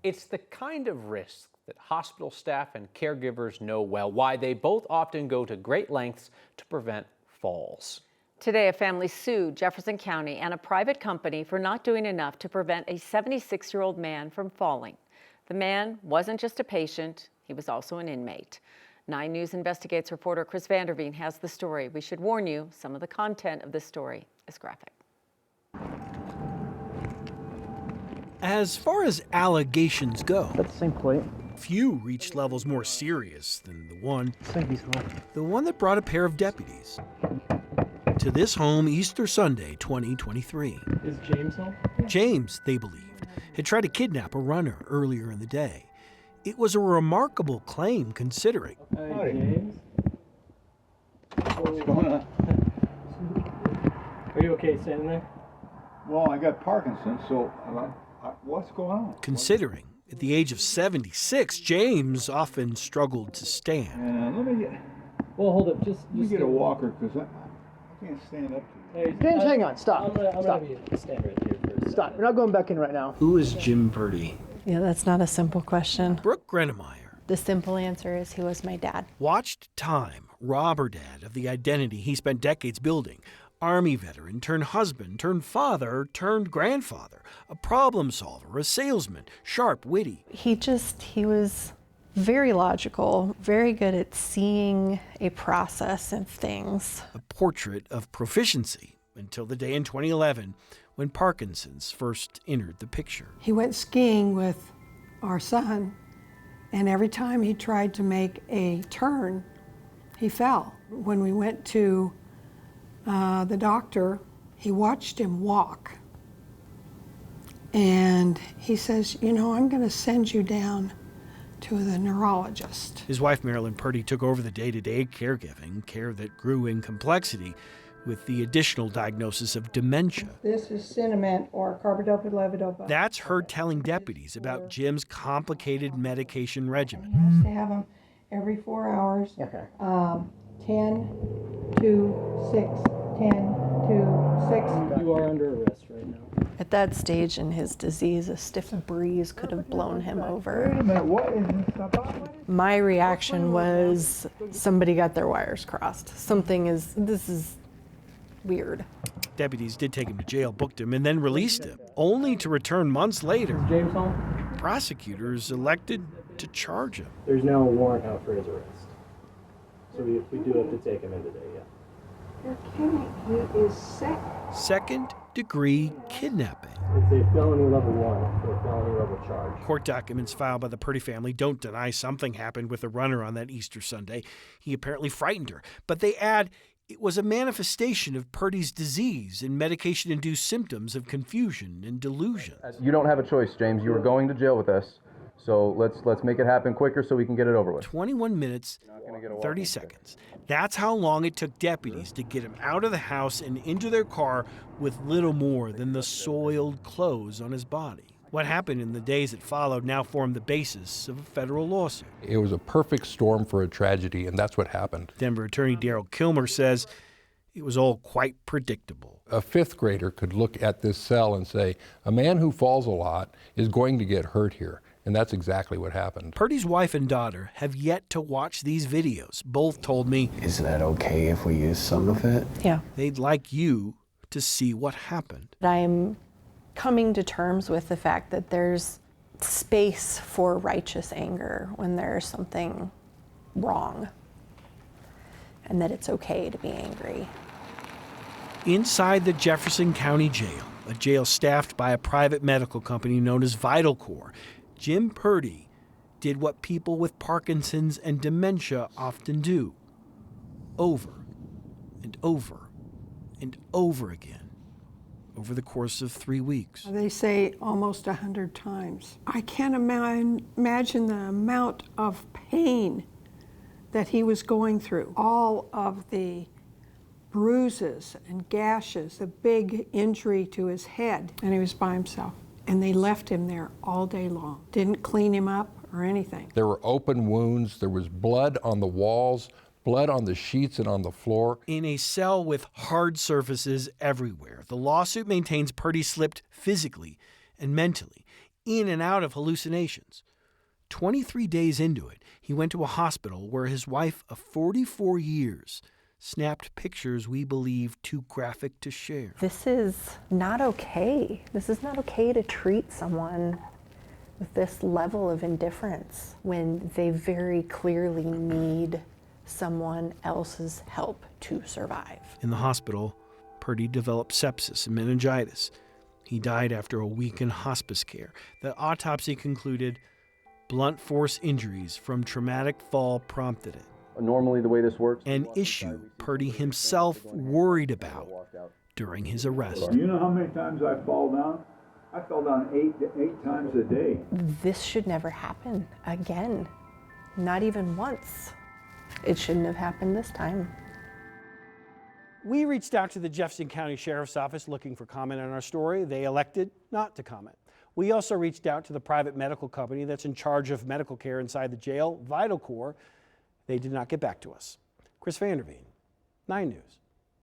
It's the kind of risk that hospital staff and caregivers know well, why they both often go to great lengths to prevent falls. Today, a family sued Jefferson County and a private company for not doing enough to prevent a 76-year-old man from falling. The man wasn't just a patient, he was also an inmate. 9 News Investigates reporter Chris Vanderveen has the story. We should warn you, some of the content of this story is graphic. As far as allegations go, That's the same plate. few reached levels more serious than the one that brought a pair of deputies to this home Easter Sunday 2023. Is James home? James, they believed, had tried to kidnap a runner earlier in the day. It was a remarkable claim considering. Hi, James. What's going on? Are you okay standing there? Well, I got Parkinson, so what's going on? Considering, at the age of 76, James often struggled to stand. Let me get. Well, hold up. Just Let me get a walker because I can't stand up to you. Hey, James, hang on. Stop. I'm gonna Stop. have you stand right here first. Stop. We're not going back in right now. Who is Jim Purdy? Yeah, that's not a simple question. Brooke Grenemeyer The simple answer is he was my dad. watched time rob her dad of the identity he spent decades building. Army veteran turned husband, turned father, turned grandfather, a problem solver, a salesman, sharp, witty. He was very logical, very good at seeing a process of things. A portrait of proficiency until the day in 2011 when Parkinson's first entered the picture. He went skiing with our son, and every time he tried to make a turn, he fell. When we went to the doctor, he watched him walk, and he says, I'm going to send you down to the neurologist. His wife, Marilyn Purdy, took over the day-to-day caregiving, care that grew in complexity with the additional diagnosis of dementia. This is Cinnamon or carbidopa levodopa. That's her telling deputies about Jim's complicated medication He regimen. has to have them every 4 hours. Okay. 10 to 6, 10 to 6. You are under arrest right now. At that stage in his disease, a stiff breeze could have blown him Wait over. a minute, what is this about? My reaction was somebody got their wires crossed. This is weird. Deputies did take him to jail, booked him, and then released him, only to return months later. Is James home? Prosecutors elected to charge him. There's no warrant out for his arrest. So we do have to take him in today, yeah. You're kidding. He is sick. Second-degree kidnapping. It's a felony level warrant for a felony level charge. Court documents filed by the Purdy family don't deny something happened with the runner on that Easter Sunday. He apparently frightened her. But they add it was a manifestation of Purdy's disease and medication-induced symptoms of confusion and delusion. You don't have a choice, James. You are going to jail with us. So let's make it happen quicker so we can get it over with. 21 minutes, 30 seconds. That's how long it took deputies to get him out of the house and into their car with little more than the soiled clothes on his body. What happened in the days that followed now formed the basis of a federal lawsuit. It was a perfect storm for a tragedy, and that's what happened. Denver attorney Daryl Kilmer says it was all quite predictable. A fifth grader could look at this cell and say, a man who falls a lot is going to get hurt here. And that's exactly what happened. Purdy's wife and daughter have yet to watch these videos. Both told me, is that okay if we use some of it? Yeah. they'd like you to see what happened. I'm coming to terms with the fact that there's space for righteous anger when there's something wrong, and that it's okay to be angry. Inside the Jefferson County Jail, a jail staffed by a private medical company known as Vital Corps, Jim Purdy did what people with Parkinson's and dementia often do, over and over and over again, over the course of 3 weeks. They say almost 100 times. I can't imagine the amount of pain that he was going through. All of the bruises and gashes, a big injury to his head, and he was by himself. And they left him there all day long. Didn't clean him up or anything. There were open wounds. There was blood on the walls, blood on the sheets and on the floor. In a cell with hard surfaces everywhere, the lawsuit maintains Purdy slipped physically and mentally. in and out of hallucinations. 23 days into it, he went to a hospital where his wife of 44 years snapped pictures we believe too graphic to share. This is not okay. This is not okay to treat someone with this level of indifference when they very clearly need someone else's help to survive. In the hospital, Purdy developed sepsis and meningitis. He died after a week in hospice care. The autopsy concluded blunt force injuries from traumatic fall prompted it. Normally the way this works. An issue Purdy himself worried about during his arrest. Do you know how many times I fall down? I fell down eight times a day. This should never happen again. Not even once. It shouldn't have happened this time. We reached out to the Jefferson County Sheriff's Office looking for comment on our story. They elected not to comment. We also reached out to the private medical company that's in charge of medical care inside the jail, VitalCore. They did not get back to us. Chris Vanderveen, 9 News.